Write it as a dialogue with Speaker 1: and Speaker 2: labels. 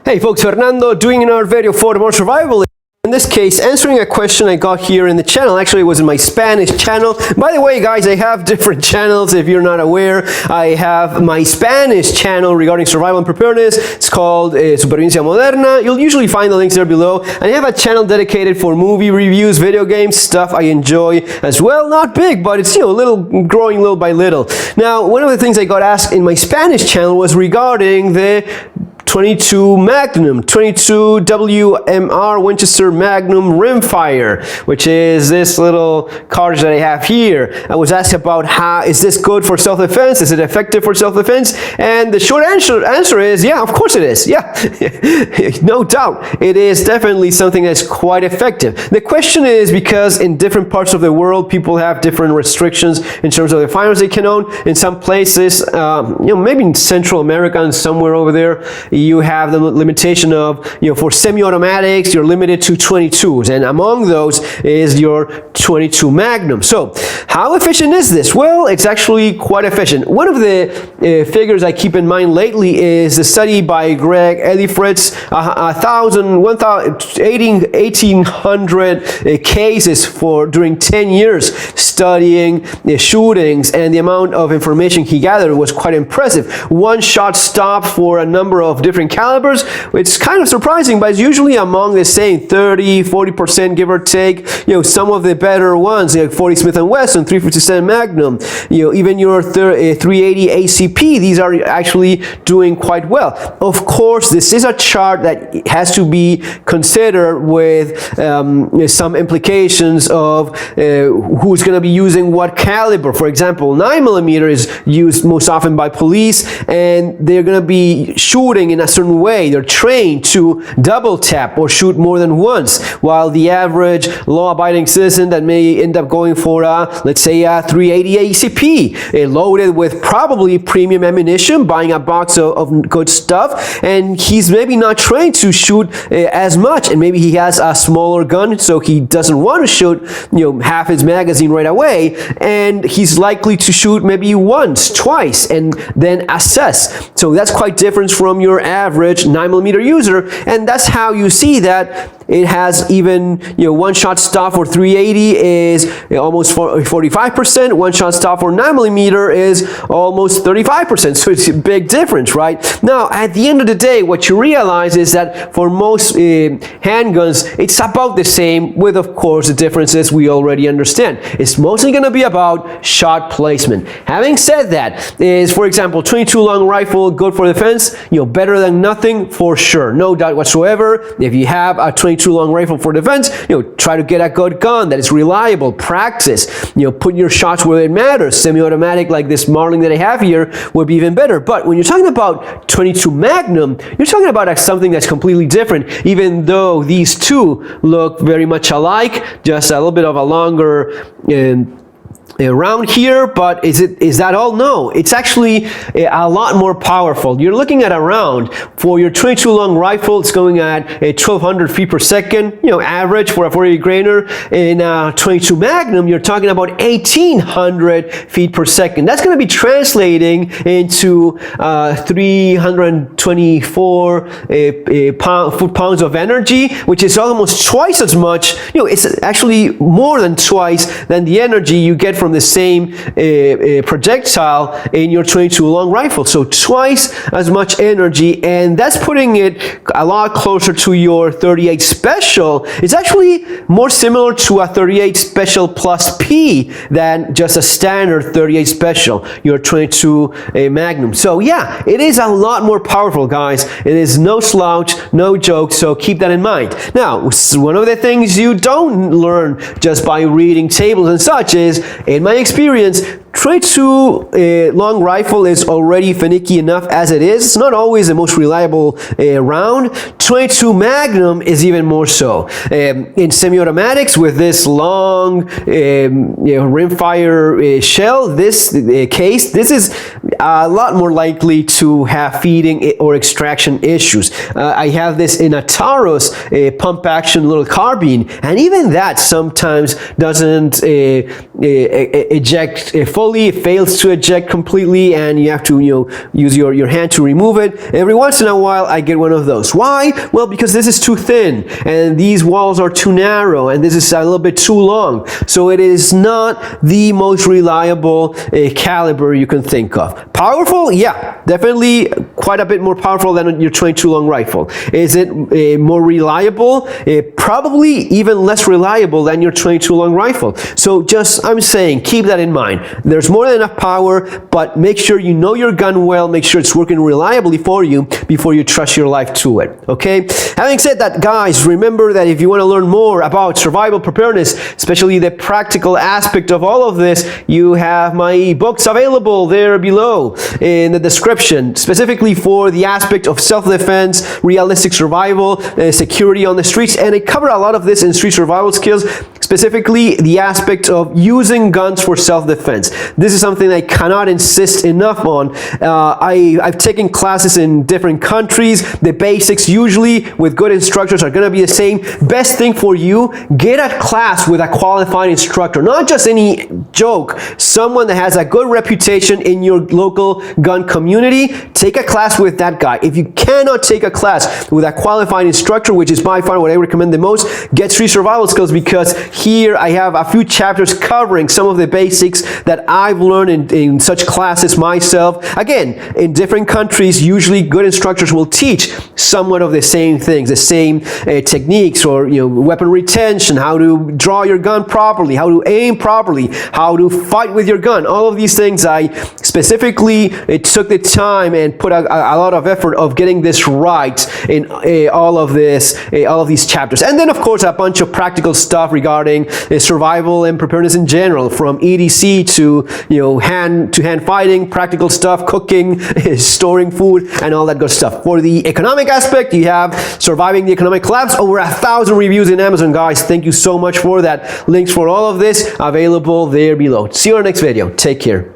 Speaker 1: Hey folks, Fernando doing another video for more survival. In this case, answering a question I got here in the channel. Actually, it was in my Spanish channel. By the way, guys, I have different channels if you're not aware. I have my Spanish channel regarding survival and preparedness. It's called SupervivienciaModerna. You'll usually find the links there below. And I have a channel dedicated for movie reviews, video games, stuff I enjoy as well. Not big, but it's, growing little by little. Now, one of the things I got asked in my Spanish channel was regarding the 22 Magnum, 22 WMR Winchester Magnum rimfire, which is this little cartridge that I have here. I was asked about how is this good for self-defense? Is it effective for self-defense? And the short answer is, yeah, of course it is. Yeah, no doubt. It is definitely something that's quite effective. The question is because in different parts of the world, people have different restrictions in terms of the firearms they can own. In some places, maybe in Central America and somewhere over there, you have the limitation of, for semi-automatics, you're limited to 22s, and among those is your 22 Magnum. So, how efficient is this? Well, it's actually quite efficient. One of the figures I keep in mind lately is the study by Greg Elifritz, 1,800 cases during 10 years studying shootings, and the amount of information he gathered was quite impressive. One shot stop for a number of different calibers. It's kind of surprising, but it's usually among the same 30-40% give or take. Some of the better ones, like 40 Smith & Wesson, 357 Magnum, even your 380 ACP, these are actually doing quite well. Of course, this is a chart that has to be considered with some implications of who's going to be using what caliber. For example, 9mm is used most often by police, and they're going to be shooting in a certain way. They're trained to double tap or shoot more than once, while the average law-abiding citizen that may end up going for let's say a 380 ACP, loaded with probably premium ammunition, buying a box of good stuff, and he's maybe not trained to shoot as much, and maybe he has a smaller gun, so he doesn't want to shoot half his magazine right away, and he's likely to shoot maybe once, twice, and then assess. So that's quite different from your average 9mm user, and that's how you see that it has even, one shot stop for 380 is almost 45%, one shot stop for 9mm is almost 35%, so it's a big difference, right? Now, at the end of the day, what you realize is that for most handguns, it's about the same, with, of course, the differences we already understand. It's mostly going to be about shot placement. Having said that, is, for example, 22 long rifle, good for defense, better than nothing, for sure, no doubt whatsoever. If you have a 22 long rifle for defense, try to get a good gun that is reliable, practice, put your shots where it matters. Semi-automatic like this Marlin that I have here would be even better. But when you're talking about 22 Magnum, you're talking about something that's completely different, even though these two look very much alike, just a little bit of a longer around here, but is that all? No, it's actually a lot more powerful. You're looking at a round for your 22 long rifle. It's going at 1,200 feet per second, average for a 48 grainer. In 22 Magnum, you're talking about 1,800 feet per second. That's going to be translating into 324 foot-pounds of energy, which is almost twice as much. It's actually more than twice than the energy you get from the same projectile in your 22 long rifle. So twice as much energy, and that's putting it a lot closer to your 38 Special. It's actually more similar to a 38 Special plus P than just a standard 38 Special, your 22 Magnum. So yeah, it is a lot more powerful, guys. It is no slouch, no joke, so keep that in mind. Now, one of the things you don't learn just by reading tables and such is, in my experience, 22 long rifle is already finicky enough as it is. It's not always the most reliable round. 22 Magnum is even more so. In semi-automatics, with this long rimfire shell, this case, this is a lot more likely to have feeding or extraction issues. I have this in a Taurus pump action little carbine, and even that sometimes doesn't eject full slowly, it fails to eject completely, and you have to, use your hand to remove it. Every once in a while, I get one of those. Why? Well, because this is too thin, and these walls are too narrow, and this is a little bit too long. So it is not the most reliable caliber you can think of. Powerful? Yeah, definitely quite a bit more powerful than your 22 long rifle. Is it more reliable? Probably even less reliable than your 22 long rifle. So I'm saying, keep that in mind. There's more than enough power, but make sure you know your gun well, make sure it's working reliably for you before you trust your life to it, okay? Having said that, guys, remember that if you want to learn more about survival preparedness, especially the practical aspect of all of this, you have my books available there below in the description, specifically for the aspect of self-defense, realistic survival, security on the streets, and I cover a lot of this in street survival skills, specifically the aspect of using guns for self-defense. This is something I cannot insist enough on. I've taken classes in different countries. The basics usually with good instructors are going to be the same. Best thing for you, get a class with a qualified instructor, not just any joke, someone that has a good reputation in your local gun community. Take a class with that guy. If you cannot take a class with a qualified instructor, which is by far what I recommend the most, get street survival skills, because here I have a few chapters covering some of the basics that I've learned in such classes myself. Again, in different countries, usually good instructors will teach somewhat of the same things, the same techniques, or weapon retention, how to draw your gun properly, how to aim properly, how to fight with your gun. All of these things I specifically took the time and put a lot of effort of getting this right in all of these chapters. And then of course a bunch of practical stuff regarding survival and preparedness in general, from EDC to hand fighting, practical stuff, cooking, storing food, and all that good stuff. For the economic aspect, you have Surviving the Economic Collapse, over 1,000 reviews in Amazon, guys. Thank you so much for that. Links for all of this available there below. See you in our next video. Take care.